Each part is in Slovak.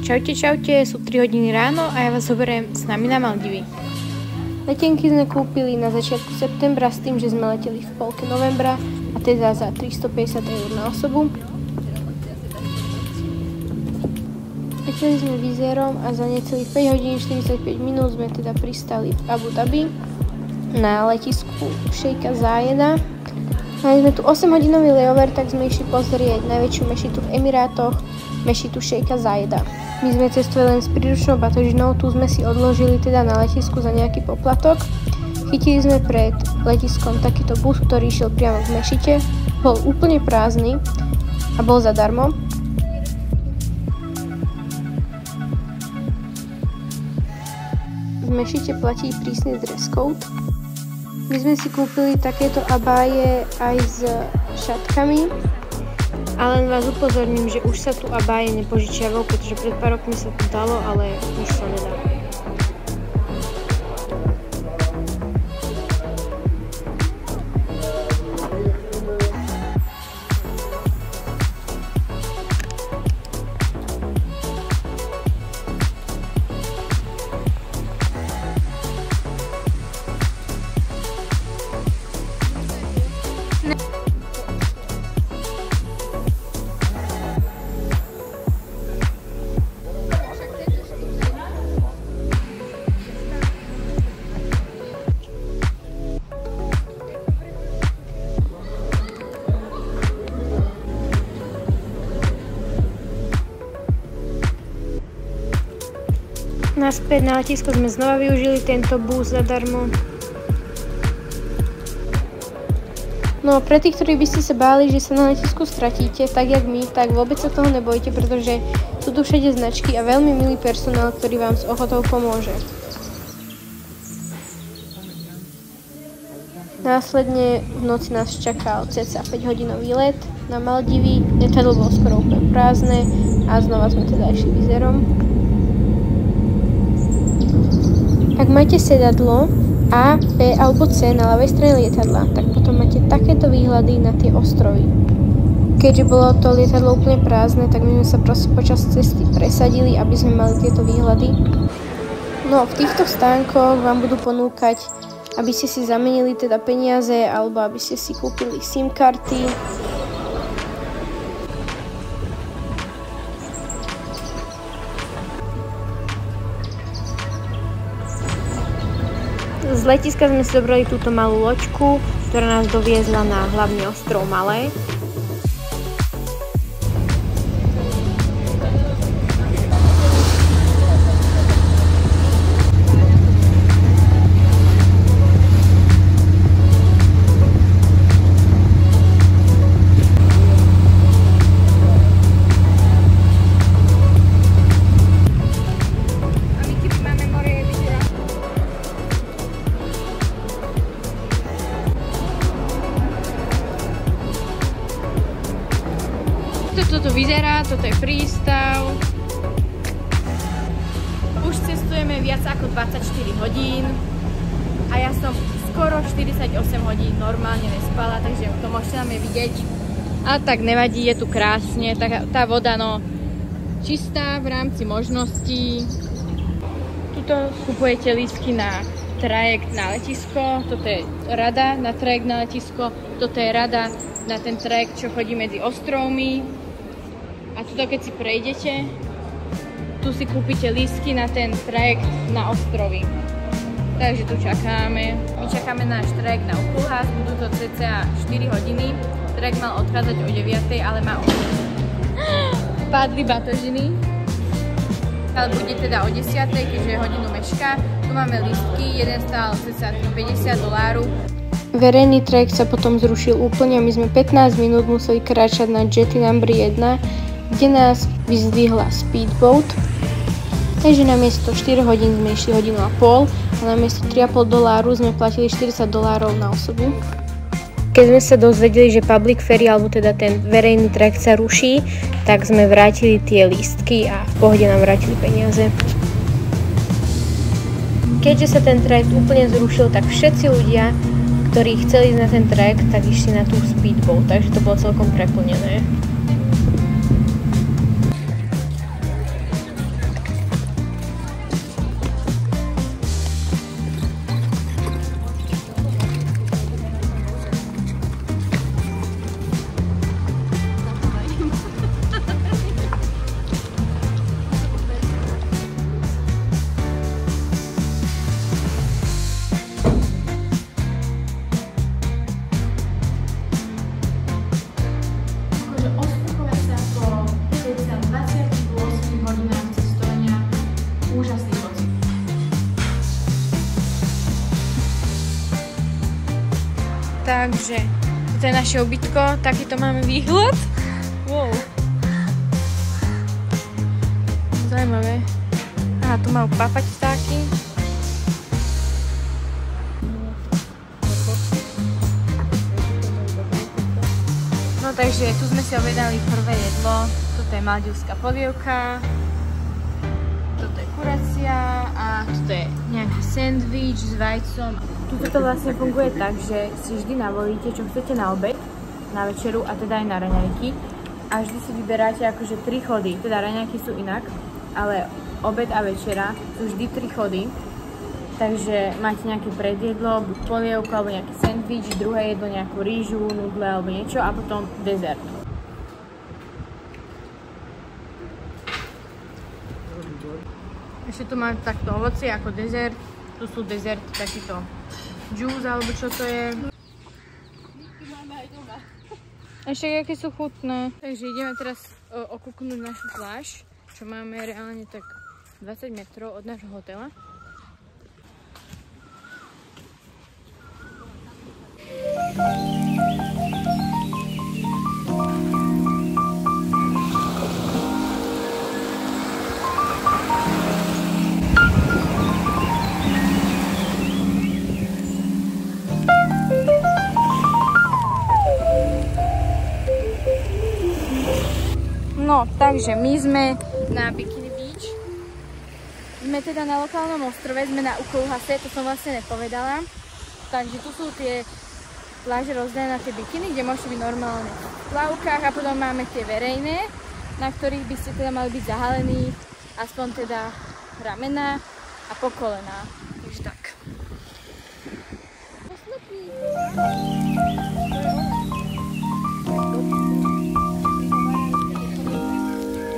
Čaute, sú 3 hodiny ráno a ja vás zoberiem s nami na Maldivy. Letenky sme kúpili na začiatku septembra s tým, že sme leteli v polke novembra a teda za 350 eur na osobu. Leteli sme Wizairom a za necelých 5 hodín 45 minút sme teda pristali v Abu Dhabi na letisku Šejka Zájeda. Mali sme tu 8-hodinový layover, tak sme išli pozrieť najväčšiu mešitu v Emirátoch, mešitu Šejka Zájeda. My sme cestovali len s príručnou batožinou, tu sme si odložili teda na letisku za nejaký poplatok. Chytili sme pred letiskom takýto bus, ktorý išiel priamo v mešite, bol úplne prázdny a bol zadarmo. V mešite platí prísny dress code. My sme si kúpili takéto abáje aj s šatkami. A len vás upozorním, že už sa tu abáje nepožičiavajú, pretože pred pár rokmi sa to dalo, ale už sa nedá. Naspäť na letisko sme znova využili tento bus zadarmo. No pre tých, ktorí by ste sa báli, že sa na letisku stratíte, tak jak my, tak vôbec sa toho nebojte, pretože sú tu všade značky a veľmi milý personál, ktorý vám s ochotou pomôže. Následne v noci nás čakal cca 5-hodinový let na Maldivy, letadlo bolo skoro úplne prázdne a znova sme teda išli Wizairom. Ak máte sedadlo A, B alebo C na ľavej strane lietadla, tak potom máte takéto výhľady na tie ostrovy. Keďže bolo to lietadlo úplne prázdne, tak my sme sa proste počas cesty presadili, aby sme mali tieto výhľady. No v týchto stánkoch vám budú ponúkať, aby ste si zamenili teda peniaze alebo aby ste si kúpili SIM karty. Z letiska sme si zobrali túto malú loďku, ktorá nás doviezla na hlavný ostrov Malé. Toto vyzerá, toto je prístav. Už cestujeme viac ako 24 hodín a ja som skoro 48 hodín normálne nespala, takže to môžete na mne vidieť. A tak nevadí, je tu krásne, tá voda no čistá v rámci možností. Tuto kupujete lístky na trajekt na letisko, toto je rada na trajekt na letisko, toto je rada na ten trajekt, čo chodí medzi ostrovmi. A tuto keď si prejdete, tu si kúpite lístky na ten trajekt na ostrovy. Takže tu čakáme. My čakáme náš trajekt na Upulhás, budú to cca 4 hodiny. Trajekt mal odchádzať o 9, ale má padli batožiny. Ale bude teda o 10, keďže hodinu meška. Tu máme lístky, jeden stál cca $50. Verejný trajekt sa potom zrušil úplne a my sme 15 minút museli kráčať na Jetty No. 1, kde nás vyzdvihla speedboat. Takže namiesto 4 hodín sme išli hodinu a pol a namiesto $3,5 sme platili $40 na osobu. Keď sme sa dozvedeli, že public ferry, alebo teda ten verejný trajekt sa ruší, tak sme vrátili tie lístky a v pohode nám vrátili peniaze. Keďže sa ten trajekt úplne zrušil, tak všetci ľudia, ktorí chceli ísť na ten trajekt, tak išli na tú speedboat, takže to bolo celkom preplnené. Takže to je naše ubytko, takýto máme výhľad. Wow. Zajímavé. Aha, tu majú papať vtáky. No takže tu sme si objednali prvé jedlo. Toto je maldivská polievka. Toto je kuracia a toto je nejaký sendvič s vajcom. Tuto to vlastne funguje tak, že si vždy navolíte, čo chcete na obed, na večeru a teda aj na raňajky. A vždy si vyberáte akože 3 chody, teda raňajky sú inak, ale obed a večera sú vždy 3 chody. Takže máte nejaké predjedlo, buď polievku alebo nejaký sendvič, druhé jedlo nejakú rýžu, nudle alebo niečo a potom dezert. Ešte tu máme takto ovocie ako dezert. Tu sú dezerty, takýto džús alebo čo to je. Ešte aké sú chutné. Takže ideme teraz okúknúť našu pláž, čo máme reálne tak 20 metrov od nášho hotela. No, takže my sme na Bikini Beach. Sme teda na lokálnom ostrove, sme na Ukauhase, to som vlastne nepovedala. Takže tu sú tie pláže rozdelené na tie bikiny, kde môžete byť normálne v plavkách a potom máme tie verejné, na ktorých by ste teda mali byť zahalení aspoň teda ramena a po kolená. Takže tak.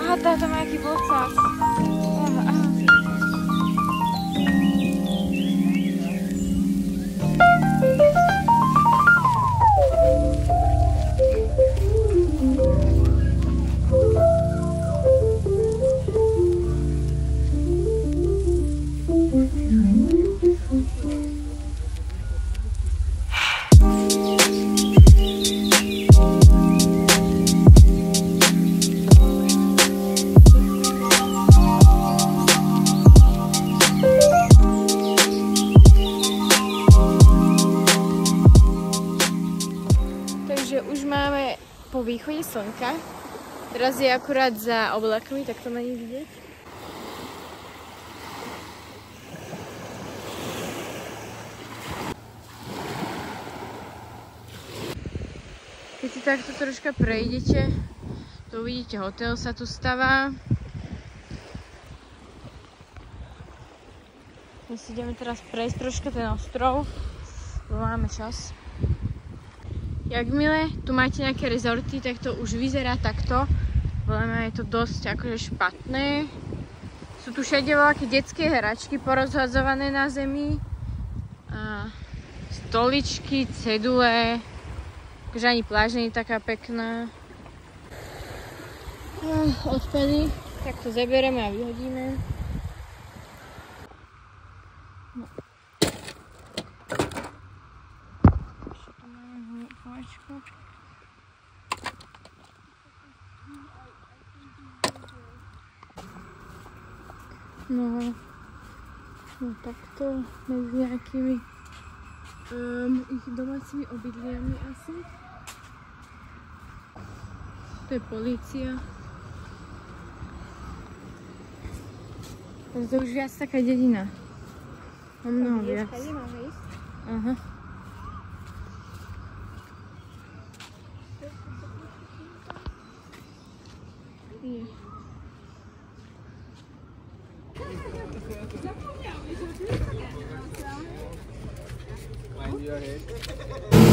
Aha, táto má nejaký vocák. Už máme po východe slnka. Teraz je akurát za oblakmi, tak to není vidieť. Keď si takto troška prejdete, to uvidíte, hotel sa tu stavá. My si ideme teraz prejsť troška ten ostrov, lebo máme čas. Jakmile tu máte nejaké rezorty, tak to už vyzerá takto. Podľa mňa je to dosť akože špatné. Sú tu všade voľaké detské hračky porozhadzované na zemi. A stoličky, cedule. Takže ani pláž nie je taká pekná. Odpady. Tak to zeberieme a vyhodíme. No. No takto medzi nejakými ich domácimi obydliami asi. To je polícia. Takže to už viac taká dedina. O mnoho viac. Aha. Nie. Mind your head.